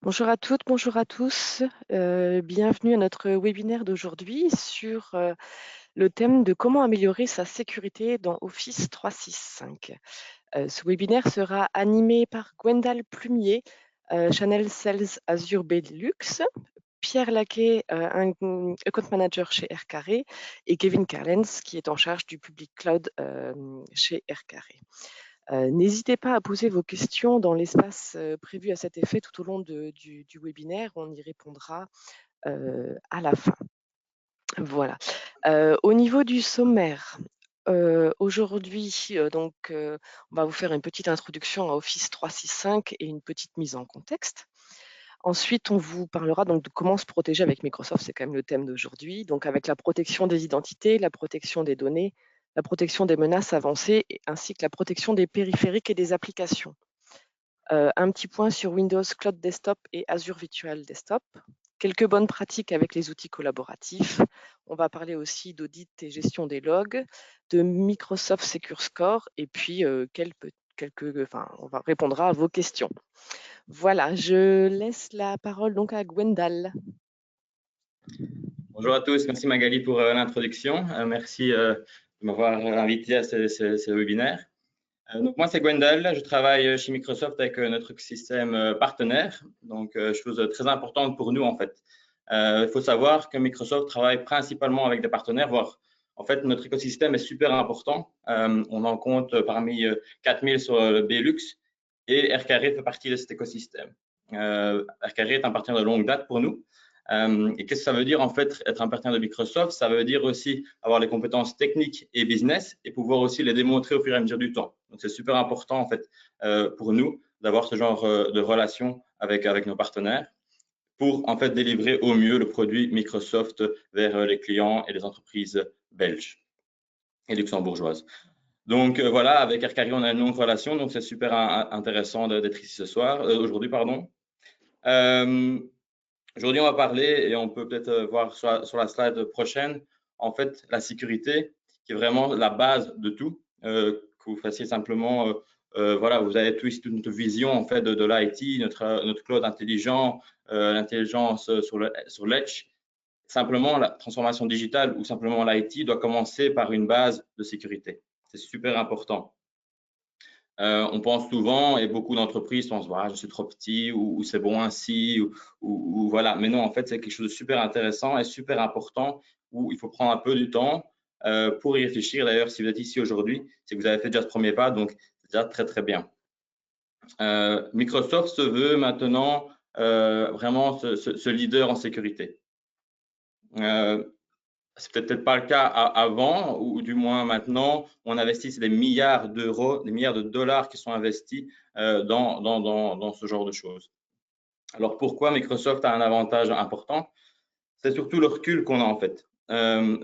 Bonjour à toutes, bonjour à tous. Bienvenue à notre webinaire d'aujourd'hui sur le thème de comment améliorer sa sécurité dans Office 365. Ce webinaire sera animé par Gwendal Plumier, Channel Sales Azure Benelux, Pierre Laquet, un account manager chez Aircarré, et Kevin Carlens, qui est en charge du public cloud chez Aircarré. N'hésitez pas à poser vos questions dans l'espace prévu à cet effet tout au long du webinaire. On y répondra à la fin. Voilà. Au niveau du sommaire, aujourd'hui, on va vous faire une petite introduction à Office 365 et une petite mise en contexte. Ensuite, on vous parlera donc de comment se protéger avec Microsoft, c'est quand même le thème d'aujourd'hui, donc avec la protection des identités, la protection des données, la protection des menaces avancées, ainsi que la protection des périphériques et des applications. Un petit point sur Windows Cloud Desktop et Azure Virtual Desktop. Quelques bonnes pratiques avec les outils collaboratifs. On va parler aussi d'audit et gestion des logs, de Microsoft Secure Score, et puis on répondra à vos questions. Voilà, je laisse la parole donc à Gwendal. Bonjour à tous, merci Magali pour l'introduction. Merci de m'avoir invité à ce webinaire. Donc moi c'est Gwendal, je travaille chez Microsoft avec notre système partenaire, donc chose très importante pour nous en fait. Il faut savoir que Microsoft travaille principalement avec des partenaires, voire en fait notre écosystème est super important. On en compte parmi 4000 sur le Benelux et Aircarré fait partie de cet écosystème. Aircarré est un partenaire de longue date pour nous. Et qu'est-ce que ça veut dire en fait être un partenaire de Microsoft? Ça veut dire aussi avoir les compétences techniques et business et pouvoir aussi les démontrer au fur et à mesure du temps. Donc c'est super important en fait pour nous d'avoir ce genre de relation avec nos partenaires pour en fait délivrer au mieux le produit Microsoft vers les clients et les entreprises belges et luxembourgeoises. Donc voilà, avec Aircarré on a une longue relation, donc c'est super intéressant d'être ici ce soir, aujourd'hui pardon. Aujourd'hui, on va parler, et on peut peut-être voir sur la slide prochaine, en fait, la sécurité, qui est vraiment la base de tout, que vous fassiez simplement, voilà, vous avez toute notre vision, en fait, de l'IT, notre cloud intelligent, l'intelligence sur l'Edge. Simplement, la transformation digitale ou simplement l'IT doit commencer par une base de sécurité. C'est super important. On pense souvent, et beaucoup d'entreprises pensent, voilà, je suis trop petit ou c'est bon ainsi, ou voilà. Mais non, en fait, c'est quelque chose de super intéressant et super important où il faut prendre un peu du temps pour y réfléchir. D'ailleurs, si vous êtes ici aujourd'hui, c'est que vous avez fait déjà ce premier pas, donc c'est déjà très, très bien. Microsoft se veut maintenant vraiment ce leader en sécurité. C'est peut-être pas le cas avant, ou du moins maintenant, on investit des milliards d'euros, des milliards de dollars qui sont investis dans ce genre de choses. Alors pourquoi Microsoft a un avantage important? C'est surtout le recul qu'on a en fait.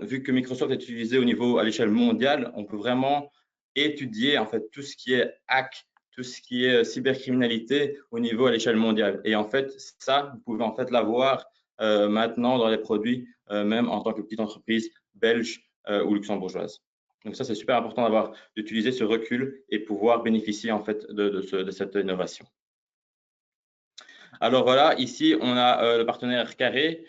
Vu que Microsoft est utilisé au niveau à l'échelle mondiale, on peut vraiment étudier en fait tout ce qui est hack, tout ce qui est cybercriminalité au niveau à l'échelle mondiale. Et en fait, ça, vous pouvez en fait l'avoir maintenant dans les produits, même en tant que petite entreprise belge ou luxembourgeoise. Donc ça, c'est super important d'utiliser ce recul et pouvoir bénéficier en fait de cette innovation. Alors voilà, ici, on a le partenaire Aircarré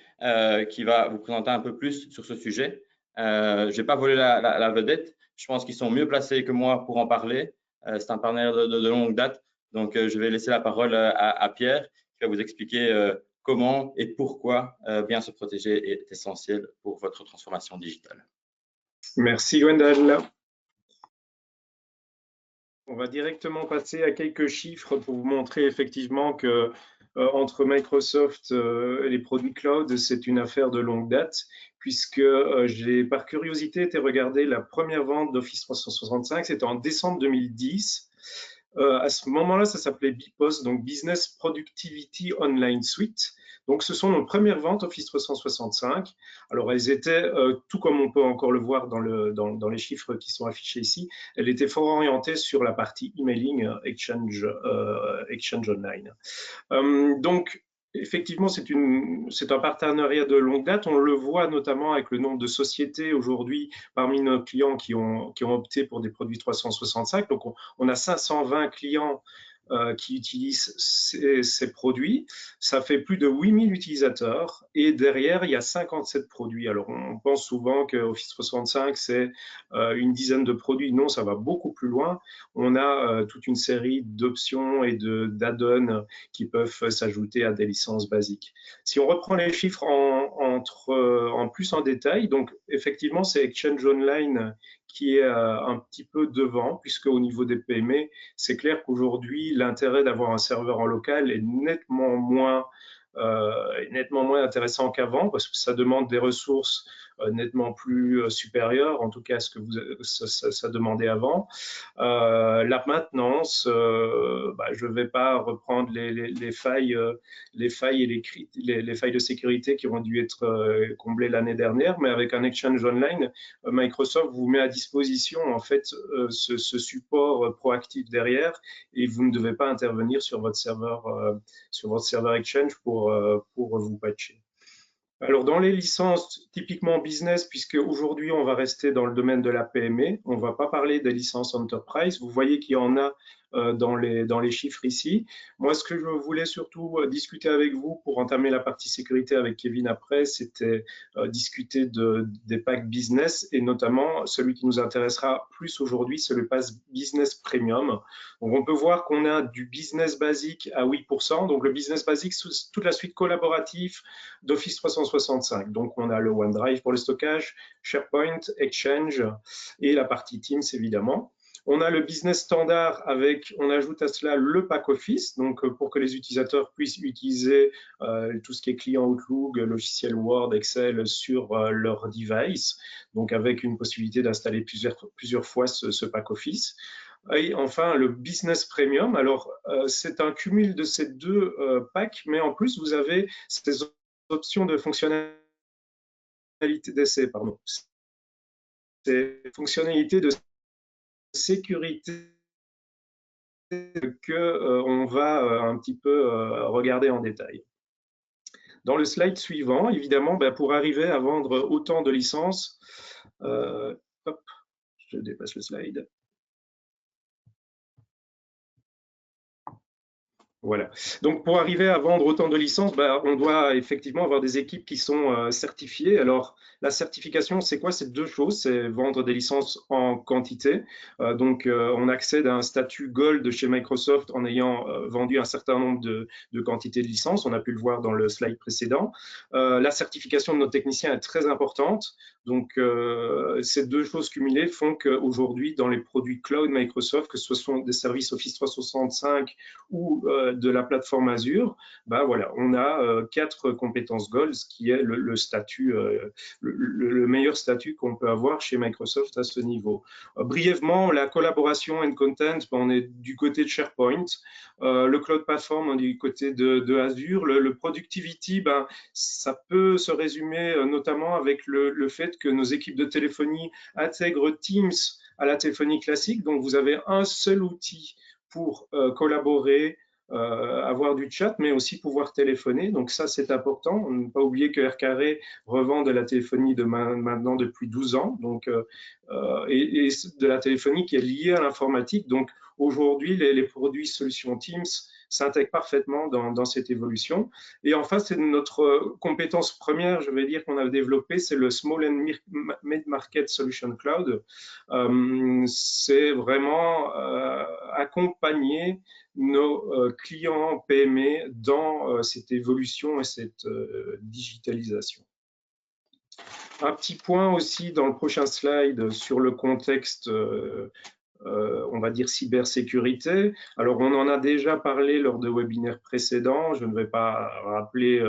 qui va vous présenter un peu plus sur ce sujet. Je ne vais pas voler la vedette. Je pense qu'ils sont mieux placés que moi pour en parler. C'est un partenaire de longue date. Donc, je vais laisser la parole à Pierre qui va vous expliquer comment et pourquoi bien se protéger est essentiel pour votre transformation digitale. Merci Gwendal. On va directement passer à quelques chiffres pour vous montrer effectivement que entre Microsoft et les produits cloud, c'est une affaire de longue date, puisque j'ai par curiosité été regarder la première vente d'Office 365, c'était en décembre 2010. À ce moment-là, ça s'appelait BPOS, donc Business Productivity Online Suite. Donc, ce sont nos premières ventes Office 365. Alors, elles étaient, tout comme on peut encore le voir dans les chiffres qui sont affichés ici, elles étaient fort orientées sur la partie emailing Exchange Online. Donc, effectivement, c'est un partenariat de longue date. On le voit notamment avec le nombre de sociétés aujourd'hui parmi nos clients qui ont opté pour des produits 365. Donc, on a 520 clients qui utilisent ces produits. Ça fait plus de 8000 utilisateurs et derrière, il y a 57 produits. Alors, on pense souvent que Office 365, c'est une dizaine de produits. Non, ça va beaucoup plus loin. On a toute une série d'options et d'add-ons qui peuvent s'ajouter à des licences basiques. Si on reprend les chiffres en plus en détail, donc effectivement, c'est Exchange Online qui est un petit peu devant, puisque au niveau des PME, c'est clair qu'aujourd'hui, l'intérêt d'avoir un serveur en local est nettement moins intéressant qu'avant, parce que ça demande des ressources nettement plus supérieures, en tout cas à ce que ça demandait avant. La maintenance, je ne vais pas reprendre les failles et les failles de sécurité qui ont dû être comblées l'année dernière, mais avec un Exchange Online, Microsoft vous met à disposition en fait ce support proactif derrière et vous ne devez pas intervenir sur votre serveur Exchange pour vous patcher. Alors, dans les licences typiquement business, puisque aujourd'hui on va rester dans le domaine de la PME, on ne va pas parler des licences enterprise. Vous voyez qu'il y en a dans les chiffres ici. Moi, ce que je voulais surtout discuter avec vous pour entamer la partie sécurité avec Kevin après, c'était discuter des packs business et notamment celui qui nous intéressera plus aujourd'hui, c'est le pass business premium. Donc, on peut voir qu'on a du business basique à 8%. Donc, le business basique, c'est toute la suite collaborative d'Office 365. Donc, on a le OneDrive pour le stockage, SharePoint, Exchange et la partie Teams, évidemment. On a le business standard avec, on ajoute à cela le pack Office, donc pour que les utilisateurs puissent utiliser tout ce qui est client Outlook, logiciel Word, Excel sur leur device, donc avec une possibilité d'installer plusieurs fois ce pack Office. Et enfin, le Business Premium, alors c'est un cumul de ces deux packs, mais en plus, vous avez ces options de fonctionnalité d'essai, pardon. Ces fonctionnalités de sécurité qu'on va un petit peu regarder en détail. Dans le slide suivant, évidemment, pour arriver à vendre autant de licences, hop, je dépasse le slide. Voilà. Donc, pour arriver à vendre autant de licences, on doit effectivement avoir des équipes qui sont certifiées. Alors, la certification, c'est quoi? C'est deux choses. C'est vendre des licences en quantité. On accède à un statut Gold chez Microsoft en ayant vendu un certain nombre de quantités de licences. On a pu le voir dans le slide précédent. La certification de nos techniciens est très importante. Donc, ces deux choses cumulées font qu'aujourd'hui, dans les produits cloud Microsoft, que ce soit des services Office 365 ou de la plateforme Azure, voilà, on a 4 compétences Gold, ce qui est le statut, le meilleur statut qu'on peut avoir chez Microsoft à ce niveau. Brièvement, la collaboration and content, on est du côté de SharePoint. Le Cloud Platform, on est du côté de Azure. Le Productivity, ça peut se résumer notamment avec le fait que nos équipes de téléphonie intègrent Teams à la téléphonie classique. Donc, vous avez un seul outil pour collaborer, avoir du chat, mais aussi pouvoir téléphoner. Donc ça, c'est important. On ne peut pas oublier que Aircarré revend de la téléphonie maintenant depuis 12 ans, donc, et de la téléphonie qui est liée à l'informatique. Donc aujourd'hui, les produits solutions Teams s'intègrent parfaitement dans cette évolution. Et enfin, c'est notre compétence première, je vais dire, qu'on a développée, c'est le Small and Mid-Market Solution Cloud. C'est vraiment accompagner nos clients PME dans cette évolution et cette digitalisation. Un petit point aussi dans le prochain slide sur le contexte on va dire cybersécurité. Alors, on en a déjà parlé lors de webinaires précédents. Je ne vais pas rappeler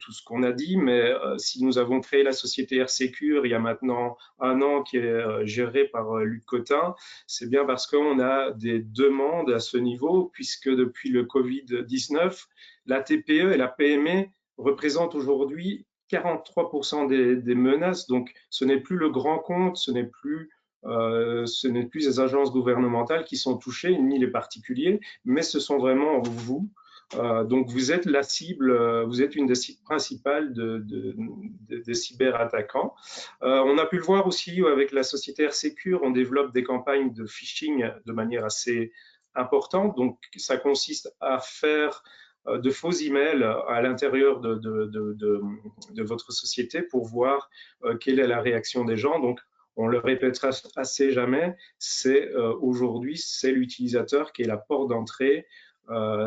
tout ce qu'on a dit, mais si nous avons créé la société AirSecure il y a maintenant 1 an qui est gérée par Luc Cotin, c'est bien parce qu'on a des demandes à ce niveau, puisque depuis le Covid-19, la TPE et la PME représentent aujourd'hui 43% des menaces. Donc, ce n'est plus le grand compte, ce n'est plus les agences gouvernementales qui sont touchées, ni les particuliers, mais ce sont vraiment vous. Donc, vous êtes la cible, vous êtes une des cibles principales des cyberattaquants. On a pu le voir aussi avec la société AirSecure, on développe des campagnes de phishing de manière assez importante. Donc, ça consiste à faire de faux emails à l'intérieur de votre société pour voir quelle est la réaction des gens. Donc, on le répétera assez jamais, c'est aujourd'hui, c'est l'utilisateur qui est la porte d'entrée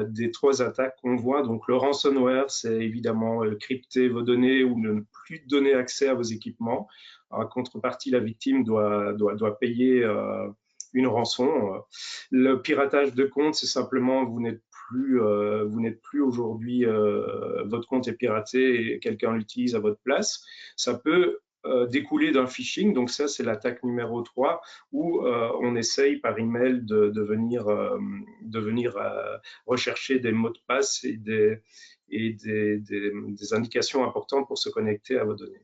des 3 attaques qu'on voit. Donc, le ransomware, c'est évidemment crypter vos données ou ne plus donner accès à vos équipements. En contrepartie, la victime doit payer une rançon. Le piratage de compte, c'est simplement vous n'êtes plus aujourd'hui, votre compte est piraté et quelqu'un l'utilise à votre place. Ça peut découler d'un phishing, donc ça c'est l'attaque numéro 3 où on essaye par email de venir rechercher des mots de passe et des indications importantes pour se connecter à vos données.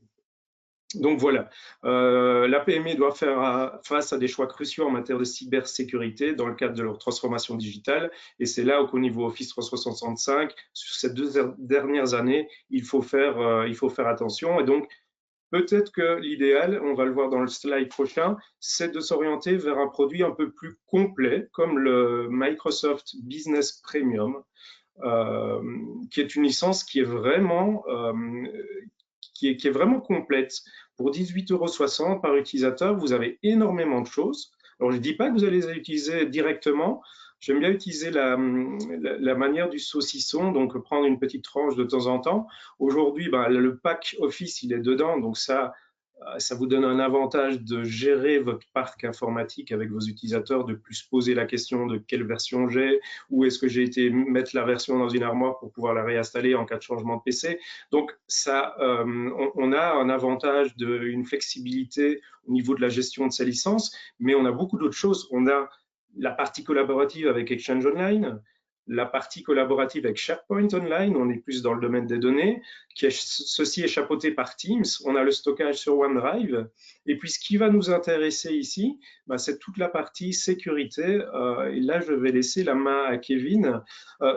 Donc voilà, la PME doit faire face à des choix cruciaux en matière de cybersécurité dans le cadre de leur transformation digitale. Et c'est là qu'au niveau Office 365, sur ces 2 dernières années, il faut faire attention. Et donc, peut-être que l'idéal, on va le voir dans le slide prochain, c'est de s'orienter vers un produit un peu plus complet, comme le Microsoft Business Premium, qui est une licence qui est vraiment complète. Pour 18,60 € par utilisateur, vous avez énormément de choses. Alors, je ne dis pas que vous allez les utiliser directement. J'aime bien utiliser la manière du saucisson, donc prendre une petite tranche de temps en temps. Aujourd'hui, le pack Office, il est dedans, donc ça vous donne un avantage de gérer votre parc informatique avec vos utilisateurs, de plus poser la question de quelle version j'ai, où est-ce que j'ai été mettre la version dans une armoire pour pouvoir la réinstaller en cas de changement de PC. Donc, ça, on a un avantage une flexibilité au niveau de la gestion de ces licences, mais on a beaucoup d'autres choses. On a la partie collaborative avec Exchange Online, la partie collaborative avec SharePoint Online, on est plus dans le domaine des données, ceci est chapeauté par Teams, on a le stockage sur OneDrive, et puis ce qui va nous intéresser ici, c'est toute la partie sécurité, et là je vais laisser la main à Kevin.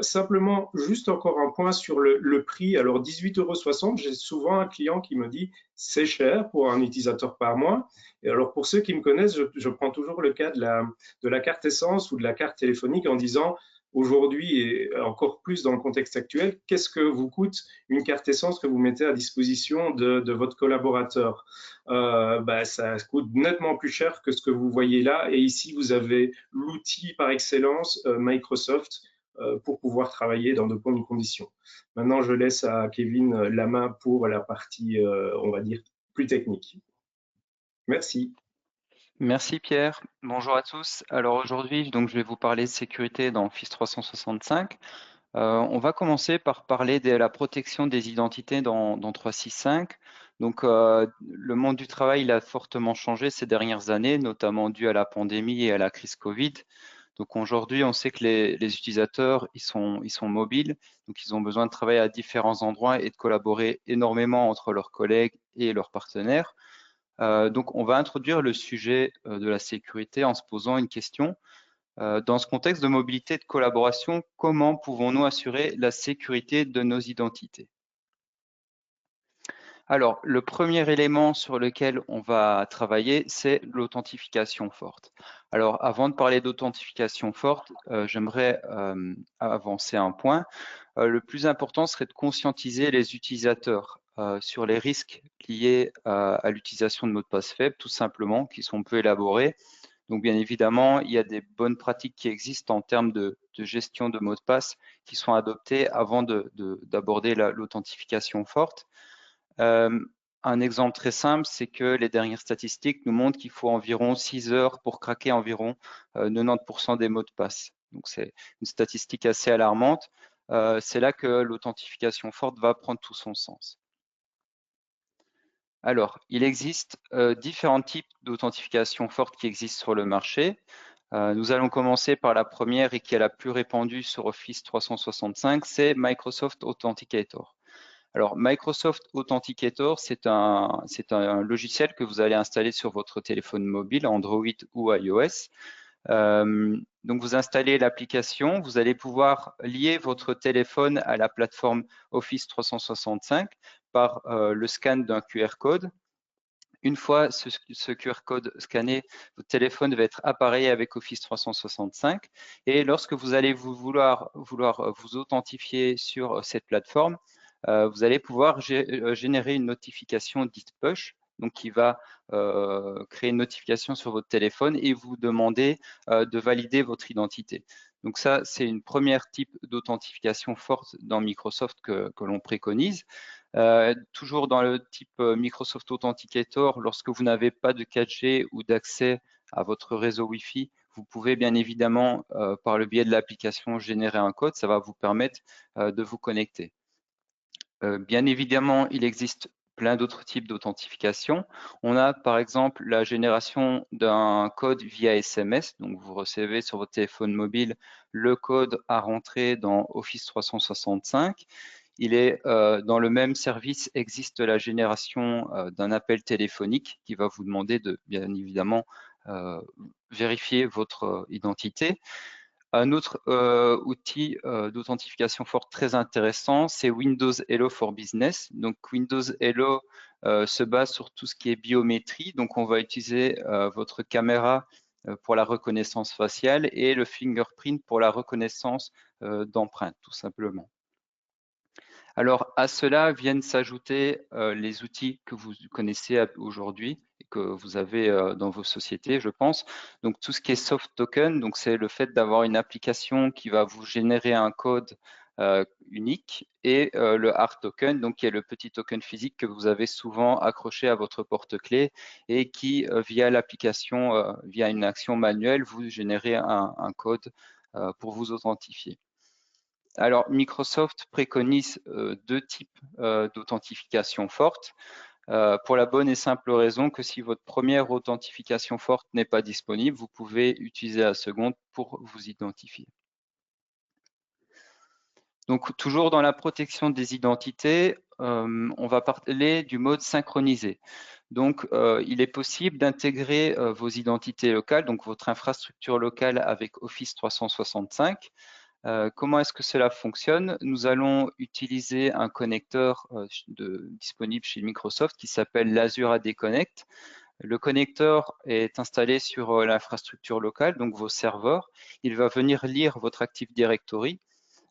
Simplement, juste encore un point sur le prix, alors 18,60 €, j'ai souvent un client qui me dit c'est cher pour un utilisateur par mois, et alors pour ceux qui me connaissent, je prends toujours le cas de la carte essence ou de la carte téléphonique en disant aujourd'hui et encore plus dans le contexte actuel, qu'est-ce que vous coûte une carte essence que vous mettez à disposition de votre collaborateur? Ça coûte nettement plus cher que ce que vous voyez là. Et ici, vous avez l'outil par excellence, Microsoft, pour pouvoir travailler dans de bonnes conditions. Maintenant, je laisse à Kevin la main pour la partie, on va dire, plus technique. Merci. Merci Pierre. Bonjour à tous. Alors aujourd'hui, donc je vais vous parler de sécurité dans Office 365. On va commencer par parler de la protection des identités dans 365. Donc le monde du travail il a fortement changé ces dernières années, notamment dû à la pandémie et à la crise Covid. Donc aujourd'hui, on sait que les utilisateurs ils sont mobiles, donc ils ont besoin de travailler à différents endroits et de collaborer énormément entre leurs collègues et leurs partenaires. Donc, on va introduire le sujet de la sécurité en se posant une question. Dans ce contexte de mobilité et de collaboration, comment pouvons-nous assurer la sécurité de nos identités? Alors, le premier élément sur lequel on va travailler, c'est l'authentification forte. Alors, avant de parler d'authentification forte, j'aimerais avancer un point. Le plus important serait de conscientiser les utilisateurs sur les risques liés à l'utilisation de mots de passe faibles, tout simplement, qui sont peu élaborés. Donc, bien évidemment, il y a des bonnes pratiques qui existent en termes de gestion de mots de passe qui sont adoptées avant d'aborder l'authentification forte. Un exemple très simple, c'est que les dernières statistiques nous montrent qu'il faut environ 6 heures pour craquer environ 90% des mots de passe. Donc, c'est une statistique assez alarmante. C'est là que l'authentification forte va prendre tout son sens. Alors, il existe différents types d'authentification forte qui existent sur le marché. Nous allons commencer par la première et qui est la plus répandue sur Office 365, c'est Microsoft Authenticator. Alors, Microsoft Authenticator, c'est un logiciel que vous allez installer sur votre téléphone mobile, Android ou iOS. Donc, vous installez l'application, vous allez pouvoir lier votre téléphone à la plateforme Office 365 par le scan d'un QR code. Une fois ce QR code scanné, votre téléphone va être appareillé avec Office 365 et lorsque vous allez vouloir vous authentifier sur cette plateforme, vous allez pouvoir générer une notification dite push, donc qui va créer une notification sur votre téléphone et vous demander de valider votre identité. Donc ça, c'est une première type d'authentification forte dans Microsoft que l'on préconise. Toujours dans le type Microsoft Authenticator, lorsque vous n'avez pas de 4G ou d'accès à votre réseau Wi-Fi, vous pouvez bien évidemment, par le biais de l'application, générer un code. Ça va vous permettre de vous connecter. Bien évidemment, il existe plein d'autres types d'authentification. On a par exemple la génération d'un code via SMS. Donc, vous recevez sur votre téléphone mobile le code à rentrer dans Office 365. Il est dans le même service existe la génération d'un appel téléphonique qui va vous demander de bien évidemment vérifier votre identité. Un autre outil d'authentification forte très intéressant, c'est Windows Hello for Business. Donc Windows Hello se base sur tout ce qui est biométrie. Donc on va utiliser votre caméra pour la reconnaissance faciale et le fingerprint pour la reconnaissance d'empreintes, tout simplement. Alors, à cela viennent s'ajouter les outils que vous connaissez aujourd'hui et que vous avez dans vos sociétés, je pense. Donc, tout ce qui est soft token, donc c'est le fait d'avoir une application qui va vous générer un code unique et le hard token, donc qui est le petit token physique que vous avez souvent accroché à votre porte-clés et qui, via l'application, via une action manuelle, vous générez un code pour vous authentifier. Alors, Microsoft préconise deux types d'authentification forte pour la bonne et simple raison que si votre première authentification forte n'est pas disponible, vous pouvez utiliser la seconde pour vous identifier. Donc, toujours dans la protection des identités, on va parler du mode synchronisé. Donc, il est possible d'intégrer vos identités locales, donc votre infrastructure locale avec Office 365. Comment est-ce que cela fonctionne? Nous allons utiliser un connecteur disponible chez Microsoft qui s'appelle l'Azure AD Connect. Le connecteur est installé sur l'infrastructure locale, donc vos serveurs. Il va venir lire votre Active Directory.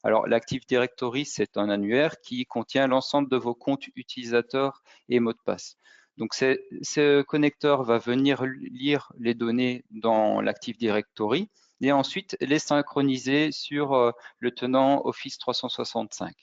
Alors, l'Active Directory, c'est un annuaire qui contient l'ensemble de vos comptes utilisateurs et mots de passe. Donc, ce connecteur va venir lire les données dans l'Active Directory et ensuite les synchroniser sur le tenant Office 365.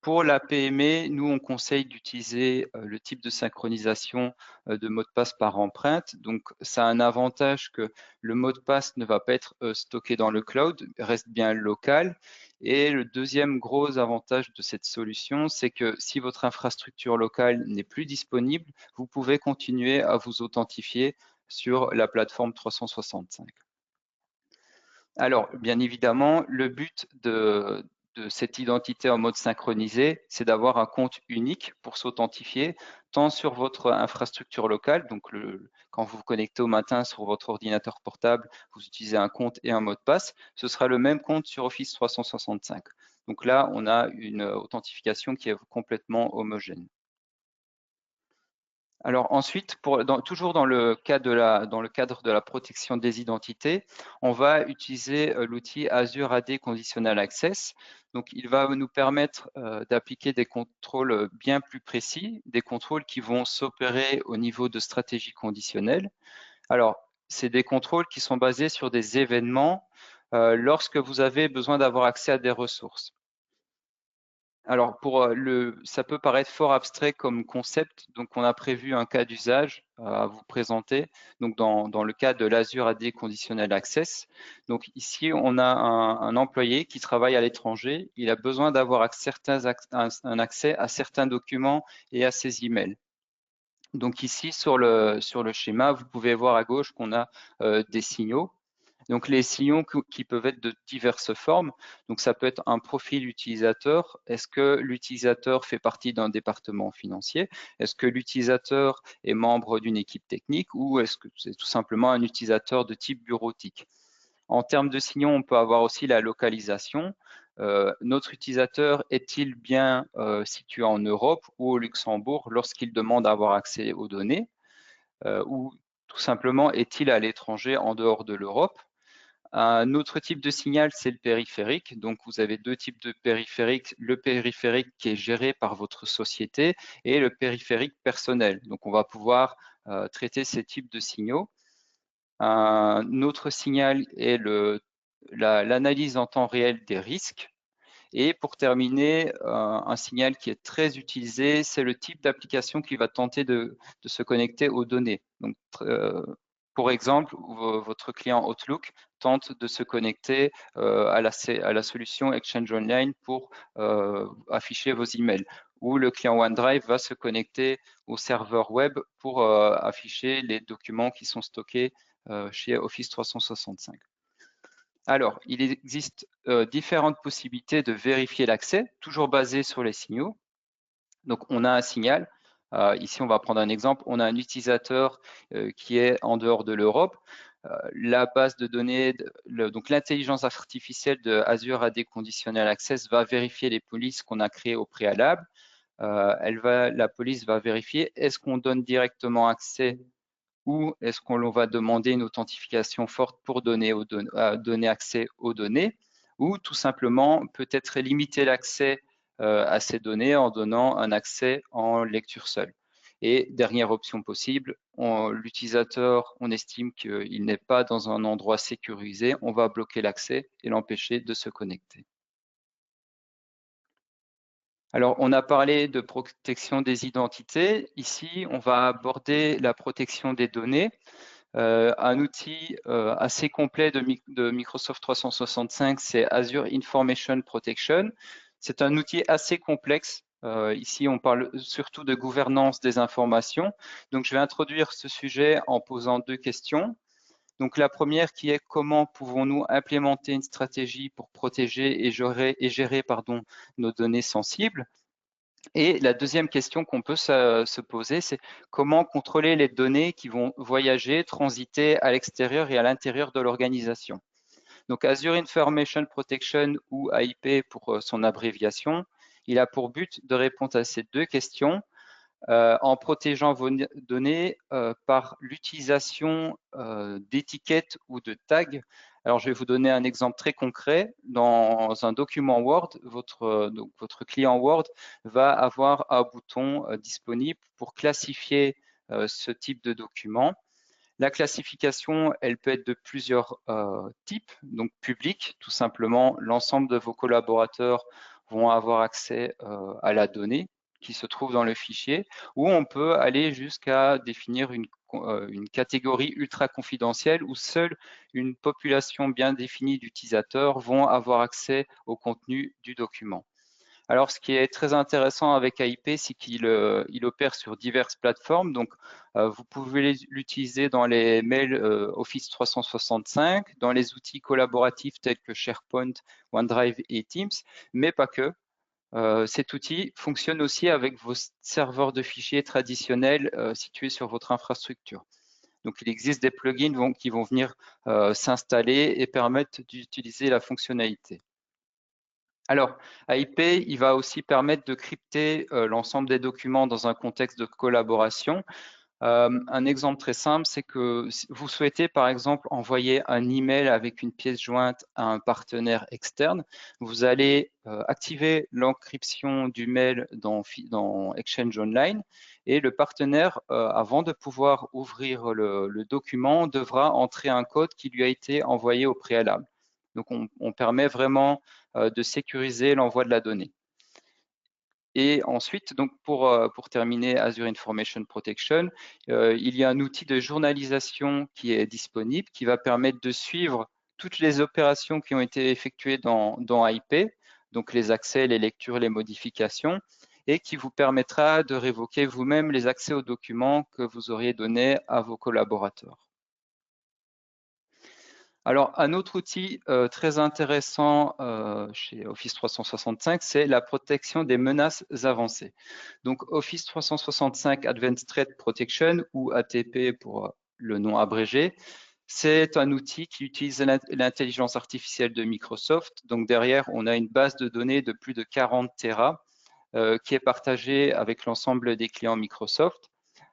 Pour la PME, nous, on conseille d'utiliser le type de synchronisation de mot de passe par empreinte. Donc, ça a un avantage que le mot de passe ne va pas être stocké dans le cloud, reste bien local. Et le deuxième gros avantage de cette solution, c'est que si votre infrastructure locale n'est plus disponible, vous pouvez continuer à vous authentifier sur la plateforme 365. Alors, bien évidemment, le but de cette identité en mode synchronisé, c'est d'avoir un compte unique pour s'authentifier, tant sur votre infrastructure locale, donc quand vous vous connectez au matin sur votre ordinateur portable, vous utilisez un compte et un mot de passe, ce sera le même compte sur Office 365. Donc là, on a une authentification qui est complètement homogène. Alors ensuite, toujours dans le cadre de la protection des identités, on va utiliser l'outil Azure AD Conditional Access. Donc, il va nous permettre d'appliquer des contrôles bien plus précis, des contrôles qui vont s'opérer au niveau de stratégie conditionnelle. Alors, c'est des contrôles qui sont basés sur des événements lorsque vous avez besoin d'avoir accès à des ressources. Alors, ça peut paraître fort abstrait comme concept, donc on a prévu un cas d'usage à vous présenter. Donc, dans le cas de l'Azure AD Conditional Access, donc ici on a un employé qui travaille à l'étranger. Il a besoin d'avoir un accès à certains documents et à ses emails. Donc ici sur le schéma, vous pouvez voir à gauche qu'on a des signaux. Donc, les signaux qui peuvent être de diverses formes. Donc, ça peut être un profil utilisateur. Est-ce que l'utilisateur fait partie d'un département financier? Est-ce que l'utilisateur est membre d'une équipe technique ou est-ce que c'est tout simplement un utilisateur de type bureautique? En termes de signaux, on peut avoir aussi la localisation. notre utilisateur est-il bien situé en Europe ou au Luxembourg lorsqu'il demande à avoir accès aux données, ou tout simplement est-il à l'étranger en dehors de l'Europe. Un autre type de signal, c'est le périphérique. Donc, vous avez deux types de périphériques. Le périphérique qui est géré par votre société et le périphérique personnel. Donc, on va pouvoir traiter ces types de signaux. Un autre signal est l'analyse en temps réel des risques. Et pour terminer, un signal qui est très utilisé, c'est le type d'application qui va tenter de se connecter aux données. Donc, pour exemple, votre client Outlook tente de se connecter à la solution Exchange Online pour afficher vos emails. Ou le client OneDrive va se connecter au serveur web pour afficher les documents qui sont stockés chez Office 365. Alors, il existe différentes possibilités de vérifier l'accès, toujours basées sur les signaux. Donc, on a un signal. Ici, on va prendre un exemple. On a un utilisateur qui est en dehors de l'Europe. La base de données, donc l'intelligence artificielle de Azure AD Conditional Access va vérifier les polices qu'on a créées au préalable. La police va vérifier est-ce qu'on donne directement accès ou est-ce qu'on va demander une authentification forte pour donner accès aux données, ou tout simplement peut-être limiter l'accès à ces données en donnant un accès en lecture seule. Et dernière option possible, l'utilisateur, on estime qu'il n'est pas dans un endroit sécurisé, on va bloquer l'accès et l'empêcher de se connecter. Alors, on a parlé de protection des identités. Ici, on va aborder la protection des données. Un outil assez complet de Microsoft 365, c'est Azure Information Protection. C'est un outil assez complexe. Ici, on parle surtout de gouvernance des informations. Donc, je vais introduire ce sujet en posant deux questions. Donc, la première qui est comment pouvons-nous implémenter une stratégie pour protéger et gérer nos données sensibles? Et la deuxième question qu'on peut se poser, c'est comment contrôler les données qui vont voyager, transiter à l'extérieur et à l'intérieur de l'organisation. Donc Azure Information Protection ou AIP pour son abréviation, il a pour but de répondre à ces deux questions en protégeant vos données par l'utilisation d'étiquettes ou de tags. Alors, je vais vous donner un exemple très concret. Dans un document Word, votre client Word va avoir un bouton disponible pour classifier ce type de document. La classification, elle peut être de plusieurs types. Donc, public, tout simplement, l'ensemble de vos collaborateurs vont avoir accès à la donnée qui se trouve dans le fichier, ou on peut aller jusqu'à définir une catégorie ultra confidentielle où seule une population bien définie d'utilisateurs vont avoir accès au contenu du document. Alors, ce qui est très intéressant avec AIP, c'est qu'il opère sur diverses plateformes. Donc, vous pouvez l'utiliser dans les mails Office 365, dans les outils collaboratifs tels que SharePoint, OneDrive et Teams, mais pas que. Cet outil fonctionne aussi avec vos serveurs de fichiers traditionnels situés sur votre infrastructure. Donc, il existe des plugins qui vont venir s'installer et permettre d'utiliser la fonctionnalité. Alors, AIP, il va aussi permettre de crypter l'ensemble des documents dans un contexte de collaboration. Un exemple très simple, c'est que si vous souhaitez, par exemple, envoyer un email avec une pièce jointe à un partenaire externe, vous allez activer l'encryption du mail dans Exchange Online et le partenaire, avant de pouvoir ouvrir le document, devra entrer un code qui lui a été envoyé au préalable. Donc, on permet vraiment de sécuriser l'envoi de la donnée. Et ensuite, donc pour terminer Azure Information Protection, il y a un outil de journalisation qui est disponible, qui va permettre de suivre toutes les opérations qui ont été effectuées dans AIP, donc les accès, les lectures, les modifications, et qui vous permettra de révoquer vous-même les accès aux documents que vous auriez donnés à vos collaborateurs. Alors, un autre outil très intéressant chez Office 365, c'est la protection des menaces avancées. Donc, Office 365 Advanced Threat Protection, ou ATP pour le nom abrégé, C'est un outil qui utilise l'intelligence artificielle de Microsoft. Donc derrière, on a une base de données de plus de 40 Tera qui est partagée avec l'ensemble des clients Microsoft.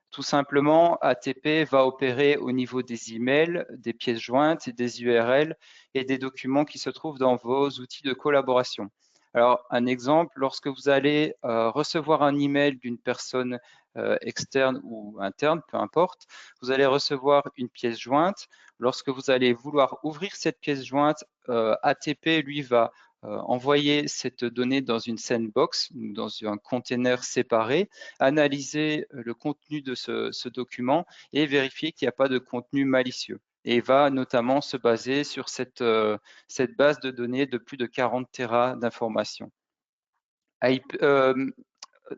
Tout simplement, ATP va opérer au niveau des emails, des pièces jointes, des URL et des documents qui se trouvent dans vos outils de collaboration. Alors, un exemple, lorsque vous allez recevoir un email d'une personne externe ou interne, peu importe, vous allez recevoir une pièce jointe. Lorsque vous allez vouloir ouvrir cette pièce jointe, ATP, lui, va envoyer cette donnée dans une sandbox, dans un container séparé, analyser le contenu de ce document et vérifier qu'il n'y a pas de contenu malicieux. Et va notamment se baser sur cette base de données de plus de 40 Tera d'informations.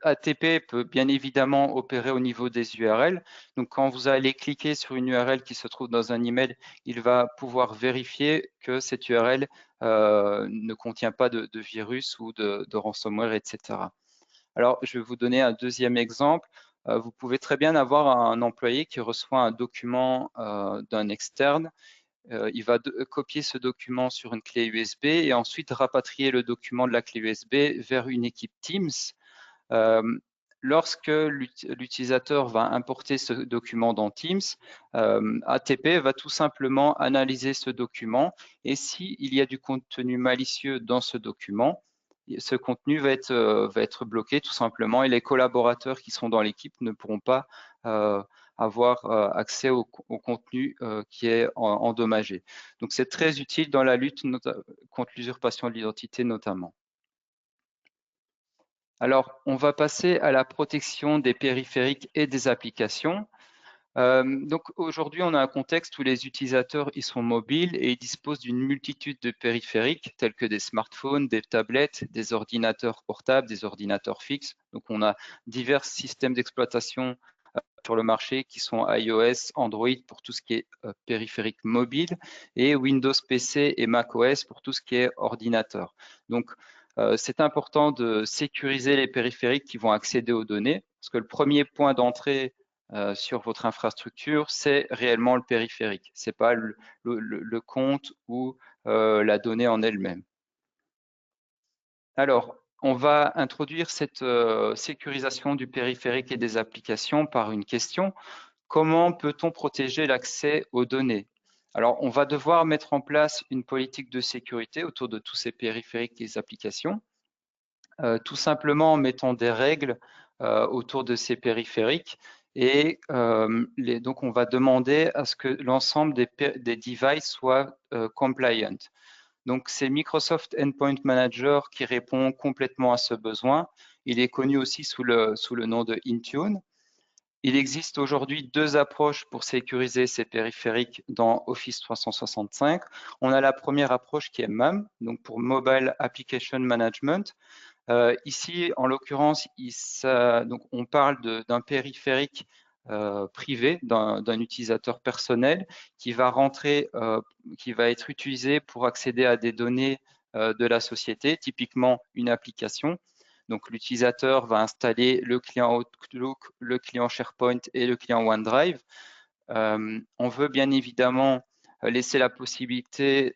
ATP peut bien évidemment opérer au niveau des URL. Donc, quand vous allez cliquer sur une URL qui se trouve dans un email, il va pouvoir vérifier que cette URL ne contient pas de virus ou de ransomware, etc. Alors, je vais vous donner un deuxième exemple. Vous pouvez très bien avoir un employé qui reçoit un document d'un externe. Il va copier ce document sur une clé USB et ensuite rapatrier le document de la clé USB vers une équipe Teams. Lorsque l'utilisateur va importer ce document dans Teams, ATP va tout simplement analyser ce document et s'il y a du contenu malicieux dans ce document, ce contenu va être bloqué tout simplement et les collaborateurs qui sont dans l'équipe ne pourront pas avoir accès au contenu qui est endommagé. Donc, c'est très utile dans la lutte contre l'usurpation de l'identité notamment. Alors, on va passer à la protection des périphériques et des applications. Donc, aujourd'hui, on a un contexte où les utilisateurs ils sont mobiles et ils disposent d'une multitude de périphériques tels que des smartphones, des tablettes, des ordinateurs portables, des ordinateurs fixes. Donc, on a divers systèmes d'exploitation sur le marché qui sont iOS, Android pour tout ce qui est périphérique mobile et Windows PC et macOS pour tout ce qui est ordinateur. Donc, c'est important de sécuriser les périphériques qui vont accéder aux données parce que le premier point d'entrée sur votre infrastructure, c'est réellement le périphérique. Ce n'est pas le compte ou la donnée en elle-même. Alors, on va introduire cette sécurisation du périphérique et des applications par une question. Comment peut-on protéger l'accès aux données? Alors, on va devoir mettre en place une politique de sécurité autour de tous ces périphériques et applications, tout simplement en mettant des règles autour de ces périphériques. Et donc, on va demander à ce que l'ensemble des devices soient compliant. Donc, c'est Microsoft Endpoint Manager qui répond complètement à ce besoin. Il est connu aussi sous le nom de Intune. Il existe aujourd'hui deux approches pour sécuriser ces périphériques dans Office 365. On a la première approche qui est MAM, donc pour Mobile Application Management. Ici, en l'occurrence, on parle d'un périphérique privé, d'un utilisateur personnel qui va être utilisé pour accéder à des données de la société, typiquement une application. Donc, l'utilisateur va installer le client Outlook, le client SharePoint et le client OneDrive. On veut bien évidemment laisser la possibilité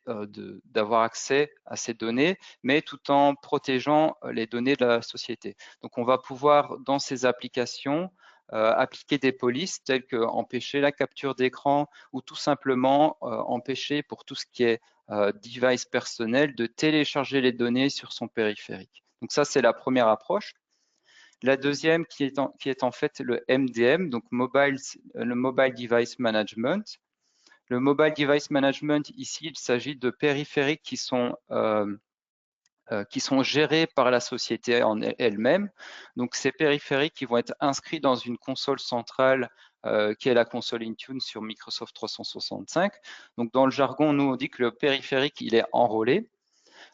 d'avoir accès à ces données, mais tout en protégeant les données de la société. Donc, on va pouvoir, dans ces applications, appliquer des polices telles que empêcher la capture d'écran ou tout simplement empêcher pour tout ce qui est device personnel de télécharger les données sur son périphérique. Donc ça, c'est la première approche. La deuxième qui est en fait le MDM, donc le Mobile Device Management. Le Mobile Device Management, ici, il s'agit de périphériques qui sont gérés par la société en elle-même. Donc, ces périphériques qui vont être inscrits dans une console centrale qui est la console Intune sur Microsoft 365. Donc, dans le jargon, nous, on dit que le périphérique, il est enrôlé.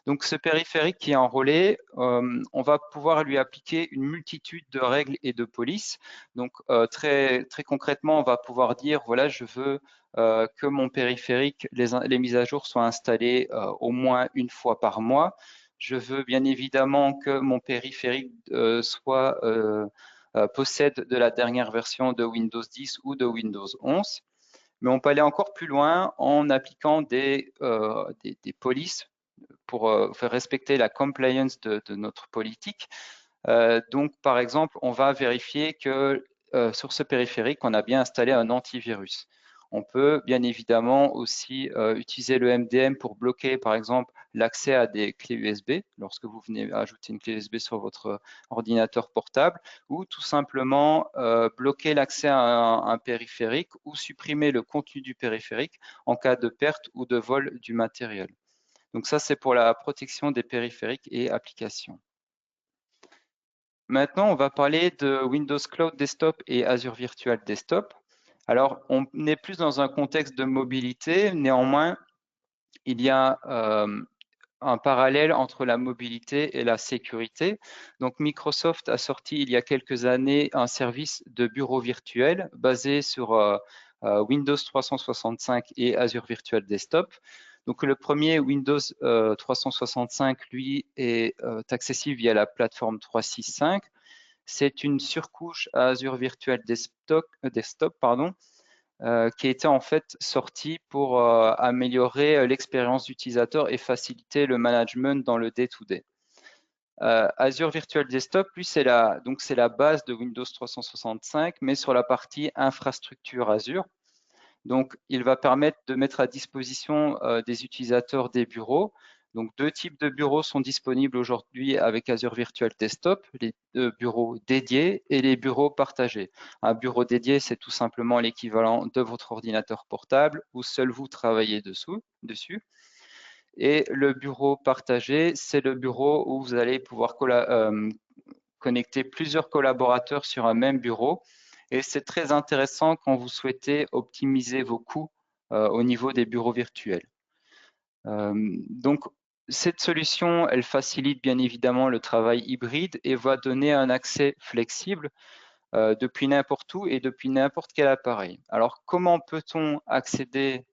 Donc, ce périphérique qui est enrôlé, on va pouvoir lui appliquer une multitude de règles et de polices. Donc, très concrètement, on va pouvoir dire, voilà, je veux que mon périphérique, les mises à jour soient installées au moins une fois par mois. Je veux bien évidemment que mon périphérique possède de la dernière version de Windows 10 ou de Windows 11. Mais on peut aller encore plus loin en appliquant des polices pour faire respecter la compliance de notre politique. Donc, par exemple, on va vérifier que sur ce périphérique, on a bien installé un antivirus. On peut bien évidemment aussi utiliser le MDM pour bloquer, par exemple, l'accès à des clés USB lorsque vous venez ajouter une clé USB sur votre ordinateur portable, ou tout simplement bloquer l'accès à un périphérique ou supprimer le contenu du périphérique en cas de perte ou de vol du matériel. Donc ça, c'est pour la protection des périphériques et applications. Maintenant, on va parler de Windows Cloud Desktop et Azure Virtual Desktop. Alors, on est plus dans un contexte de mobilité. Néanmoins, il y a un parallèle entre la mobilité et la sécurité. Donc, Microsoft a sorti il y a quelques années un service de bureau virtuel basé sur Windows 365 et Azure Virtual Desktop. Donc, le premier Windows 365, lui, est accessible via la plateforme 365. C'est une surcouche à Azure Virtual Desktop, qui était en fait sortie pour améliorer l'expérience d'utilisateur et faciliter le management dans le day-to-day. Azure Virtual Desktop, lui, c'est la base de Windows 365, mais sur la partie infrastructure Azure. Donc, il va permettre de mettre à disposition des utilisateurs des bureaux. Donc, deux types de bureaux sont disponibles aujourd'hui avec Azure Virtual Desktop, les bureaux dédiés et les bureaux partagés. Un bureau dédié, c'est tout simplement l'équivalent de votre ordinateur portable où seul vous travaillez dessus. Et le bureau partagé, c'est le bureau où vous allez pouvoir connecter plusieurs collaborateurs sur un même bureau. Et c'est très intéressant quand vous souhaitez optimiser vos coûts au niveau des bureaux virtuels. Donc, cette solution, elle facilite bien évidemment le travail hybride et va donner un accès flexible depuis n'importe où et depuis n'importe quel appareil. Alors, comment peut-on accéder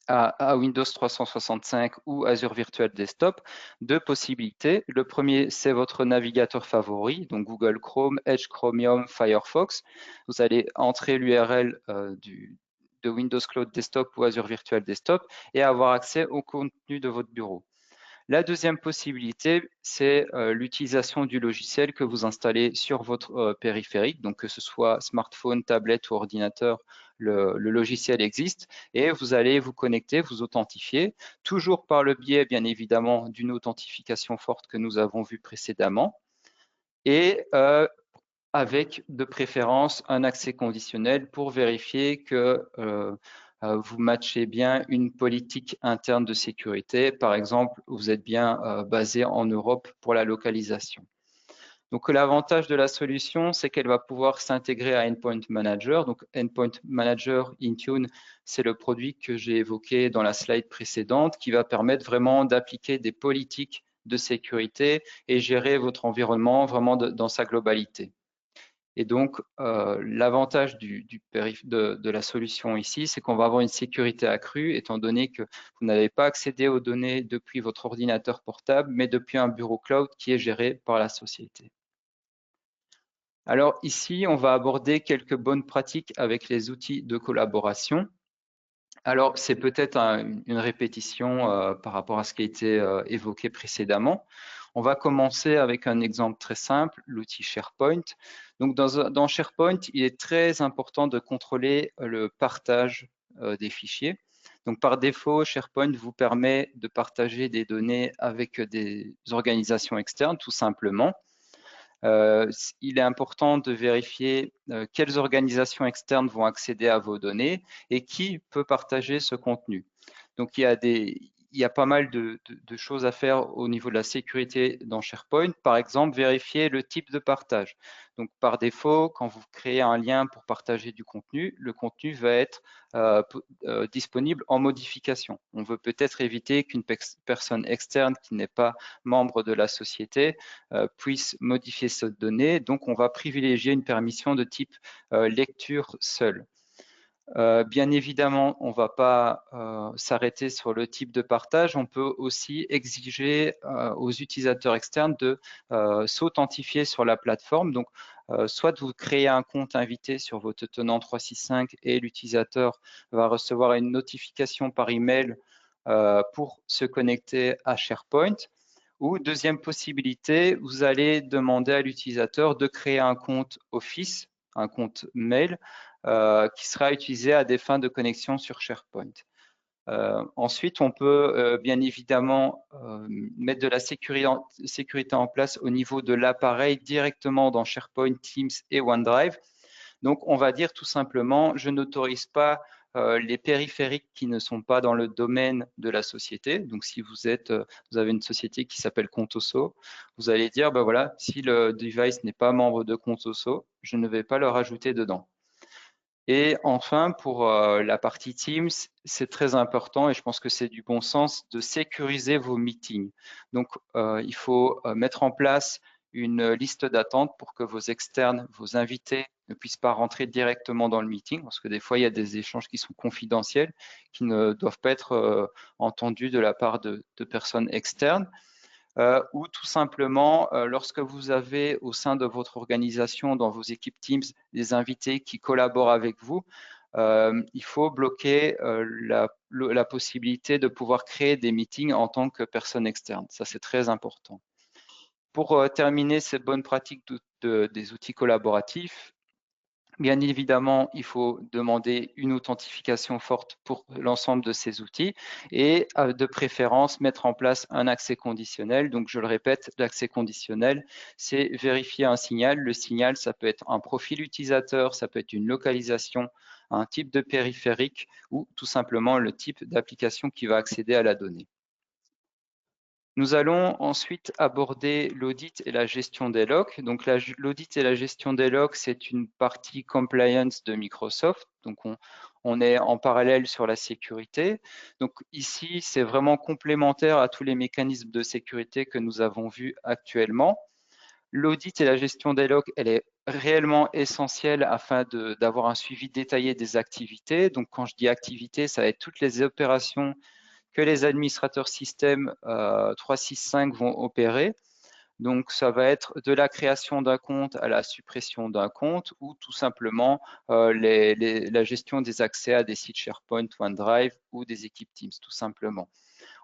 à Windows 365 ou Azure Virtual Desktop? Deux possibilités. Le premier, c'est votre navigateur favori, donc Google Chrome, Edge, Chromium, Firefox. Vous allez entrer l'URL de Windows Cloud Desktop ou Azure Virtual Desktop et avoir accès au contenu de votre bureau. La deuxième possibilité, c'est l'utilisation du logiciel que vous installez sur votre périphérique, donc que ce soit smartphone, tablette ou ordinateur, le logiciel existe et vous allez vous connecter, vous authentifier, toujours par le biais bien évidemment d'une authentification forte que nous avons vue précédemment et avec de préférence un accès conditionnel pour vérifier que vous matchez bien une politique interne de sécurité. Par exemple, vous êtes bien basé en Europe pour la localisation. Donc, l'avantage de la solution, c'est qu'elle va pouvoir s'intégrer à Endpoint Manager. Donc, Endpoint Manager Intune, c'est le produit que j'ai évoqué dans la slide précédente qui va permettre vraiment d'appliquer des politiques de sécurité et gérer votre environnement vraiment dans sa globalité. Et donc, l'avantage de la solution ici, c'est qu'on va avoir une sécurité accrue, étant donné que vous n'avez pas accédé aux données depuis votre ordinateur portable, mais depuis un bureau cloud qui est géré par la société. Alors ici, on va aborder quelques bonnes pratiques avec les outils de collaboration. Alors, c'est peut-être une répétition par rapport à ce qui a été évoqué précédemment. On va commencer avec un exemple très simple, l'outil SharePoint. Donc, dans SharePoint, il est très important de contrôler le partage des fichiers. Donc, par défaut, SharePoint vous permet de partager des données avec des organisations externes, tout simplement. Il est important de vérifier quelles organisations externes vont accéder à vos données et qui peut partager ce contenu. Donc, il y a pas mal de choses à faire au niveau de la sécurité dans SharePoint. Par exemple, vérifier le type de partage. Donc, par défaut, quand vous créez un lien pour partager du contenu, le contenu va être disponible en modification. On veut peut-être éviter qu'une personne externe qui n'est pas membre de la société puisse modifier cette donnée. Donc, on va privilégier une permission de type lecture seule. Bien évidemment, on ne va pas s'arrêter sur le type de partage. On peut aussi exiger aux utilisateurs externes de s'authentifier sur la plateforme. Donc, soit vous créez un compte invité sur votre tenant 365 et l'utilisateur va recevoir une notification par email pour se connecter à SharePoint. Ou deuxième possibilité, vous allez demander à l'utilisateur de créer un compte Office, un compte mail, qui sera utilisé à des fins de connexion sur SharePoint. Ensuite, on peut bien évidemment mettre de la sécurité en place au niveau de l'appareil directement dans SharePoint, Teams et OneDrive. Donc, on va dire tout simplement, je n'autorise pas les périphériques qui ne sont pas dans le domaine de la société. Donc, si vous avez une société qui s'appelle Contoso, vous allez dire, ben voilà, si le device n'est pas membre de Contoso, je ne vais pas le rajouter dedans. Et enfin, pour la partie Teams, c'est très important et je pense que c'est du bon sens de sécuriser vos meetings. Donc, il faut mettre en place une liste d'attente pour que vos externes, vos invités ne puissent pas rentrer directement dans le meeting parce que des fois, il y a des échanges qui sont confidentiels, qui ne doivent pas être entendus de la part de personnes externes. Ou tout simplement, lorsque vous avez au sein de votre organisation, dans vos équipes Teams, des invités qui collaborent avec vous, il faut bloquer la possibilité de pouvoir créer des meetings en tant que personne externe. Ça, c'est très important. Pour terminer ces bonnes pratiques des outils collaboratifs, bien évidemment, il faut demander une authentification forte pour l'ensemble de ces outils et de préférence mettre en place un accès conditionnel. Donc, je le répète, l'accès conditionnel, c'est vérifier un signal. Le signal, ça peut être un profil utilisateur, ça peut être une localisation, un type de périphérique ou tout simplement le type d'application qui va accéder à la donnée. Nous allons ensuite aborder l'audit et la gestion des logs. Donc, l'audit et la gestion des logs, c'est une partie compliance de Microsoft. Donc, on est en parallèle sur la sécurité. Donc, ici, c'est vraiment complémentaire à tous les mécanismes de sécurité que nous avons vus actuellement. L'audit et la gestion des logs, elle est réellement essentielle afin d'avoir un suivi détaillé des activités. Donc, quand je dis activités, ça va être toutes les opérations que les administrateurs système 365 vont opérer. Donc, ça va être de la création d'un compte à la suppression d'un compte ou tout simplement la gestion des accès à des sites SharePoint, OneDrive ou des équipes Teams, tout simplement.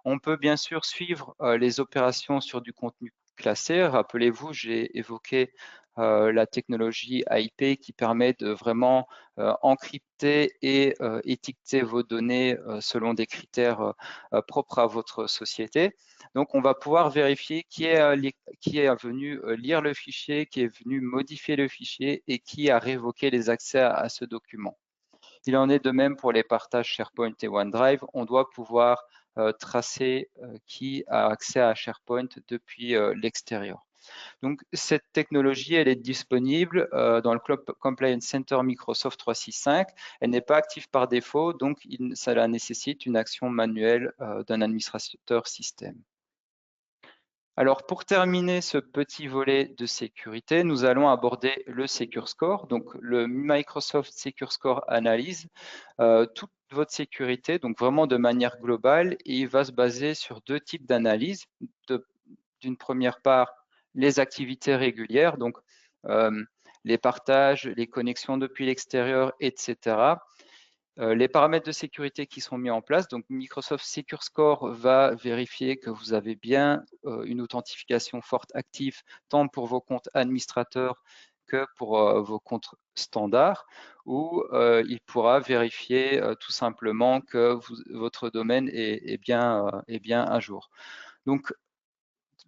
On peut bien sûr suivre les opérations sur du contenu classé. Rappelez-vous, j'ai évoqué la technologie AIP qui permet de vraiment encrypter et étiqueter vos données selon des critères propres à votre société. Donc, on va pouvoir vérifier qui est venu lire le fichier, qui est venu modifier le fichier et qui a révoqué les accès à ce document. Il en est de même pour les partages SharePoint et OneDrive. On doit pouvoir tracer qui a accès à SharePoint depuis l'extérieur. Donc, cette technologie, elle est disponible dans le Cloud Compliance Center Microsoft 365. Elle n'est pas active par défaut, donc cela nécessite une action manuelle d'un administrateur système. Alors, pour terminer ce petit volet de sécurité, nous allons aborder le Secure Score. Donc, le Microsoft Secure Score analyse toute votre sécurité, donc vraiment de manière globale, et il va se baser sur deux types d'analyses. D'une première part, les activités régulières, donc les partages, les connexions depuis l'extérieur, etc. Les paramètres de sécurité qui sont mis en place. Donc, Microsoft Secure Score va vérifier que vous avez bien une authentification forte active, tant pour vos comptes administrateurs que pour vos comptes standards, ou il pourra vérifier tout simplement que votre domaine est bien à jour. Donc,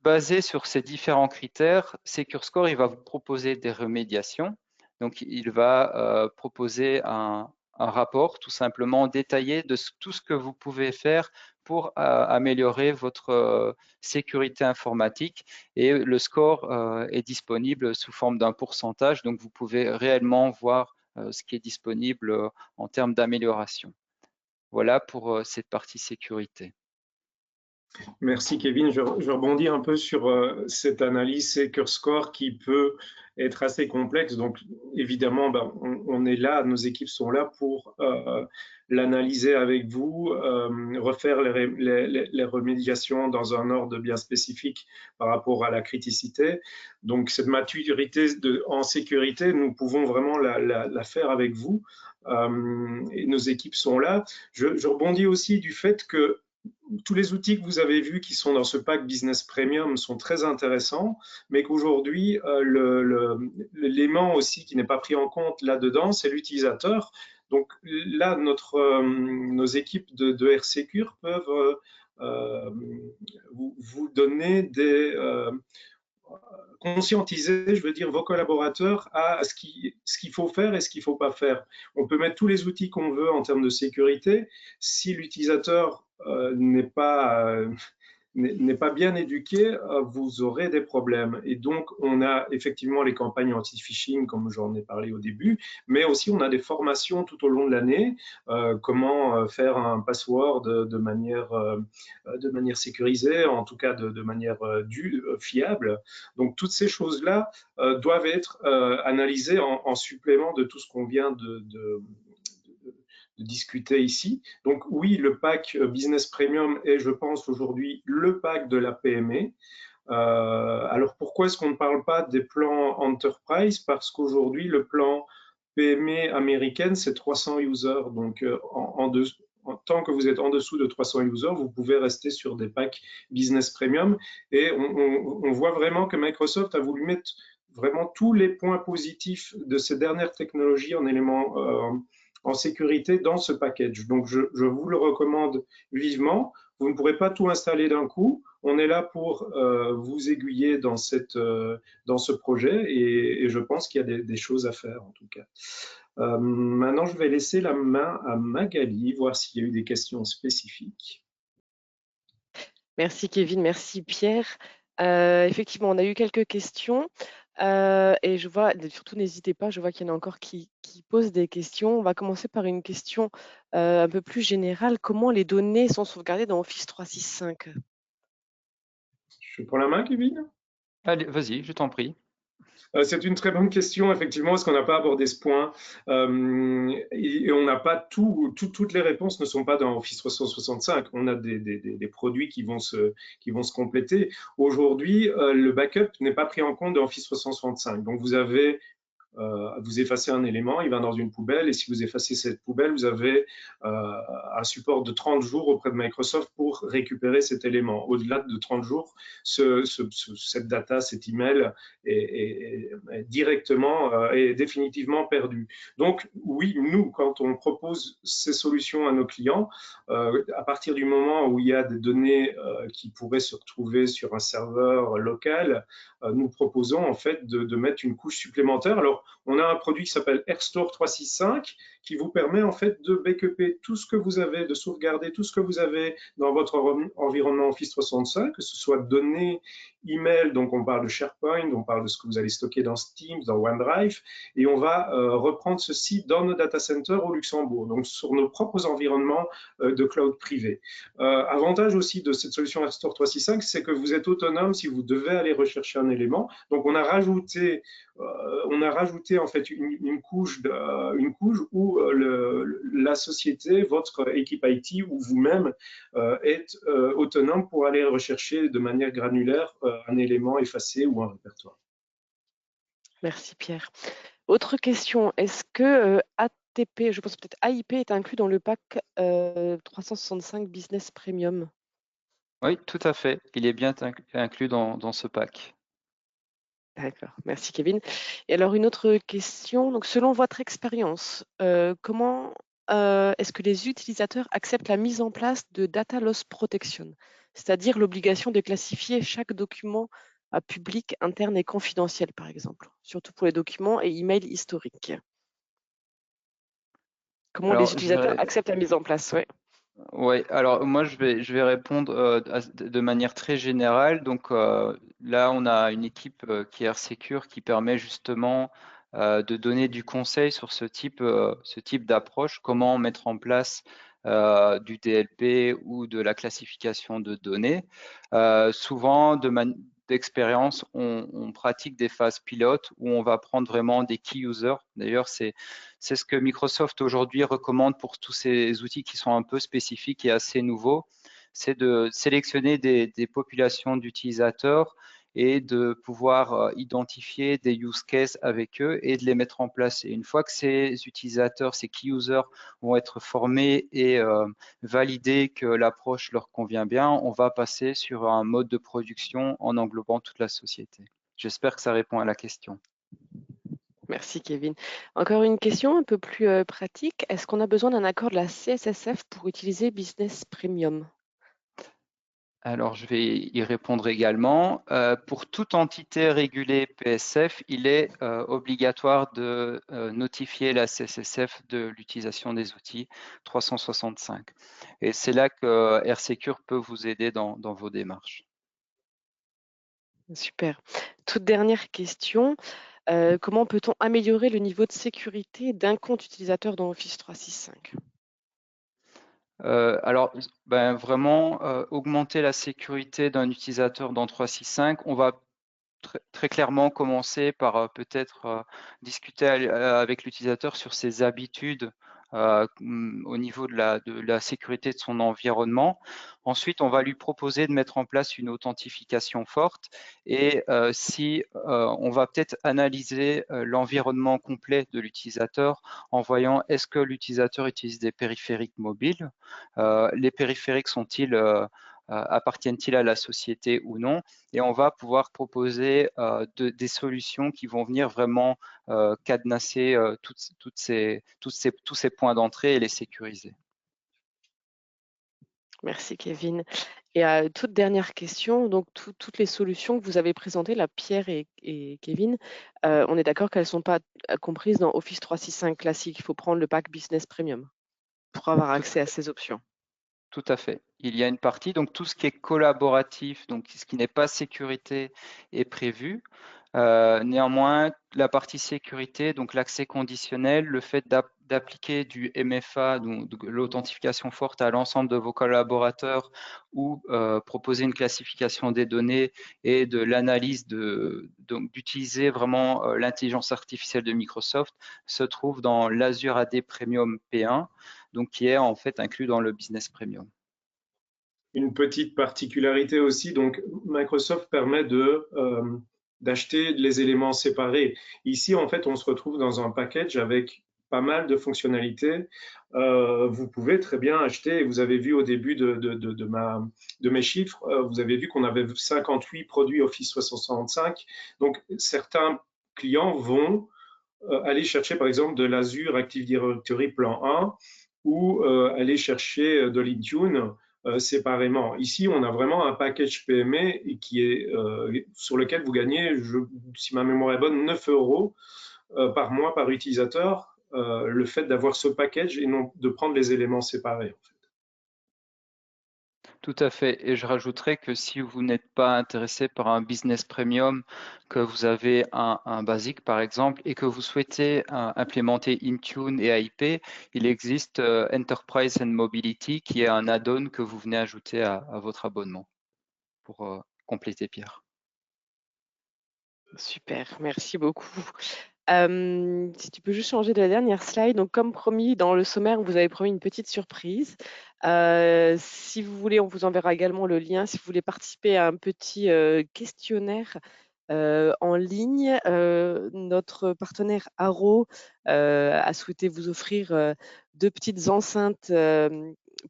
basé sur ces différents critères, Secure Score, il va vous proposer des remédiations. Donc, il va proposer un rapport tout simplement détaillé de tout ce que vous pouvez faire pour améliorer votre sécurité informatique. Et le score est disponible sous forme d'un pourcentage. Donc, vous pouvez réellement voir ce qui est disponible en termes d'amélioration. Voilà pour cette partie sécurité. Merci Kevin. Je rebondis un peu sur cette analyse Secure Score qui peut être assez complexe. Donc évidemment, ben, on est là, nos équipes sont là pour l'analyser avec vous, refaire les remédiations dans un ordre bien spécifique par rapport à la criticité. Donc cette maturité en sécurité, nous pouvons vraiment la faire avec vous. Et nos équipes sont là. Je rebondis aussi du fait que tous les outils que vous avez vus qui sont dans ce pack Business Premium sont très intéressants, mais qu'aujourd'hui, l'élément aussi qui n'est pas pris en compte là-dedans, c'est l'utilisateur. Donc là, nos équipes de RSecure peuvent vous donner conscientiser, je veux dire, vos collaborateurs à ce qu'il faut faire et ce qu'il ne faut pas faire. On peut mettre tous les outils qu'on veut en termes de sécurité. Si l'utilisateur n'est pas bien éduqué, vous aurez des problèmes. Et donc, on a effectivement les campagnes anti-phishing, comme j'en ai parlé au début, mais aussi on a des formations tout au long de l'année, comment faire un password de manière sécurisée, en tout cas de manière fiable. Donc, toutes ces choses-là doivent être analysées en supplément de tout ce qu'on vient de discuter ici. Donc oui, le pack Business Premium est, je pense, aujourd'hui le pack de la PME. Alors pourquoi est-ce qu'on ne parle pas des plans Enterprise? Parce qu'aujourd'hui, le plan PME américaine, c'est 300 users. Donc tant que vous êtes en dessous de 300 users, vous pouvez rester sur des packs Business Premium. Et on voit vraiment que Microsoft a voulu mettre vraiment tous les points positifs de ces dernières technologies en éléments en sécurité dans ce package. Donc, je vous le recommande vivement. Vous ne pourrez pas tout installer d'un coup. On est là pour vous aiguiller dans ce projet et je pense qu'il y a des choses à faire en tout cas. Maintenant, je vais laisser la main à Magali, voir s'il y a eu des questions spécifiques. Merci Kevin, merci Pierre. Effectivement, on a eu quelques questions et je vois, surtout n'hésitez pas, je vois qu'il y en a encore qui posent des questions. On va commencer par une question un peu plus générale. Comment les données sont sauvegardées dans Office 365? Je prends la main, Kevin? Allez, vas-y, je t'en prie. C'est une très bonne question, effectivement, parce qu'on n'a pas abordé ce point. Et on n'a pas toutes les réponses ne sont pas dans Office 365. On a des produits qui vont se compléter. Aujourd'hui, le backup n'est pas pris en compte dans Office 365. Donc, vous effacez un élément, il va dans une poubelle, et si vous effacez cette poubelle, vous avez un support de 30 jours auprès de Microsoft pour récupérer cet élément. Au-delà de 30 jours, cette data, cet email est directement et définitivement perdu. Donc oui, nous, quand on propose ces solutions à nos clients, à partir du moment où il y a des données qui pourraient se retrouver sur un serveur local, nous proposons en fait de mettre une couche supplémentaire. Alors, on a un produit qui s'appelle AirStore 365 qui vous permet en fait de backuper tout ce que vous avez, de sauvegarder tout ce que vous avez dans votre environnement Office 365, que ce soit données, email, donc on parle de SharePoint, on parle de ce que vous allez stocker dans Teams, dans OneDrive, et on va reprendre ceci dans nos data centers au Luxembourg, donc sur nos propres environnements de cloud privé. Avantage aussi de cette solution AirStore 365, c'est que vous êtes autonome si vous devez aller rechercher un élément. Donc on a rajouté en fait une couche où la société, votre équipe IT ou vous-même est autonome pour aller rechercher de manière granulaire un élément effacé ou un répertoire. Merci Pierre. Autre question, est-ce que ATP, je pense peut-être AIP, est inclus dans le pack 365 Business Premium? Oui, tout à fait. Il est bien inclus dans ce pack. D'accord, merci Kevin. Et alors une autre question, donc selon votre expérience, comment est-ce que les utilisateurs acceptent la mise en place de Data Loss Protection, c'est-à-dire l'obligation de classifier chaque document à public, interne et confidentiel par exemple, surtout pour les documents et emails historiques? Comment les Alors, utilisateurs acceptent la mise en place? Ouais. ouais, alors moi je vais répondre de manière très générale. Donc là, on a une équipe qui est RSecure qui permet justement de donner du conseil sur ce type d'approche, comment mettre en place du DLP ou de la classification de données. Souvent, d'expérience, on pratique des phases pilotes où on va prendre vraiment des key users. D'ailleurs, c'est ce que Microsoft aujourd'hui recommande pour tous ces outils qui sont un peu spécifiques et assez nouveaux. C'est de sélectionner des populations d'utilisateurs et de pouvoir identifier des use cases avec eux et de les mettre en place. Et une fois que ces utilisateurs, ces key users vont être formés et valider que l'approche leur convient bien, on va passer sur un mode de production en englobant toute la société. J'espère que ça répond à la question. Merci Kevin. Encore une question un peu plus pratique. Est-ce qu'on a besoin d'un accord de la CSSF pour utiliser Business Premium? Alors, je vais y répondre également. Pour toute entité régulée PSF, il est obligatoire de notifier la CSSF de l'utilisation des outils 365. Et c'est là que AirSecure peut vous aider dans vos démarches. Super. Toute dernière question. Comment peut-on améliorer le niveau de sécurité d'un compte utilisateur dans Office 365? Alors, vraiment, augmenter la sécurité d'un utilisateur dans 365, on va très clairement commencer par peut-être discuter avec l'utilisateur sur ses habitudes au niveau de la sécurité de son environnement. Ensuite, on va lui proposer de mettre en place une authentification forte et on va peut-être analyser l'environnement complet de l'utilisateur en voyant est-ce que l'utilisateur utilise des périphériques mobiles, les périphériques appartiennent-ils à la société ou non, et on va pouvoir proposer des solutions qui vont venir vraiment cadenasser tous ces points d'entrée et les sécuriser. Merci Kevin. Et toute dernière question, donc toutes les solutions que vous avez présentées, là, Pierre et Kevin, on est d'accord qu'elles ne sont pas comprises dans Office 365 classique. Il faut prendre le pack Business Premium pour avoir accès à ces options. Tout à fait. Il y a une partie, donc tout ce qui est collaboratif, donc ce qui n'est pas sécurité est prévu. Néanmoins, la partie sécurité, donc l'accès conditionnel, le fait d'appliquer du MFA, donc de l'authentification forte à l'ensemble de vos collaborateurs ou proposer une classification des données et de l'analyse donc d'utiliser vraiment l'intelligence artificielle de Microsoft se trouve dans l'Azure AD Premium P1, donc qui est en fait inclus dans le Business Premium. Une petite particularité aussi, donc Microsoft permet d'acheter les éléments séparés. Ici, en fait, on se retrouve dans un package avec pas mal de fonctionnalités. Vous pouvez très bien acheter, vous avez vu au début de mes chiffres, vous avez vu qu'on avait 58 produits Office 365. Donc, certains clients vont aller chercher, par exemple, de l'Azure Active Directory plan 1 ou aller chercher de l'Intune séparément. Ici, on a vraiment un package PME qui est, sur lequel vous gagnez, si ma mémoire est bonne, 9 € par mois par utilisateur, le fait d'avoir ce package et non de prendre les éléments séparés. En fait. Tout à fait. Et je rajouterais que si vous n'êtes pas intéressé par un business premium, que vous avez un basique par exemple, et que vous souhaitez implémenter Intune et AIP, il existe Enterprise and Mobility qui est un add-on que vous venez ajouter à votre abonnement pour compléter Pierre. Super, merci beaucoup. Si tu peux juste changer de la dernière slide. Donc, comme promis, dans le sommaire, on vous avait promis une petite surprise. Si vous voulez, on vous enverra également le lien. Si vous voulez participer à un petit questionnaire en ligne, notre partenaire Arrow a souhaité vous offrir 2 petites enceintes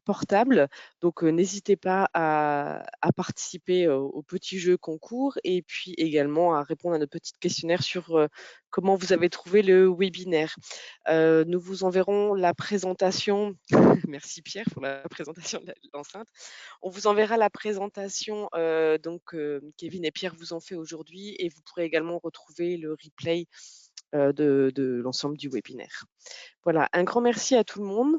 portables. Donc, n'hésitez pas à participer au petit jeu concours et puis également à répondre à notre petit questionnaire sur comment vous avez trouvé le webinaire. Nous vous enverrons la présentation. Merci Pierre pour la présentation de l'enceinte. On vous enverra la présentation Kevin et Pierre vous ont fait aujourd'hui et vous pourrez également retrouver le replay de l'ensemble du webinaire. Voilà, un grand merci à tout le monde.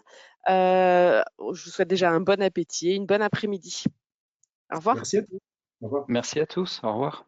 Je vous souhaite déjà un bon appétit et une bonne après-midi. Au revoir. Merci à tous. Au revoir. Merci à tous. Au revoir.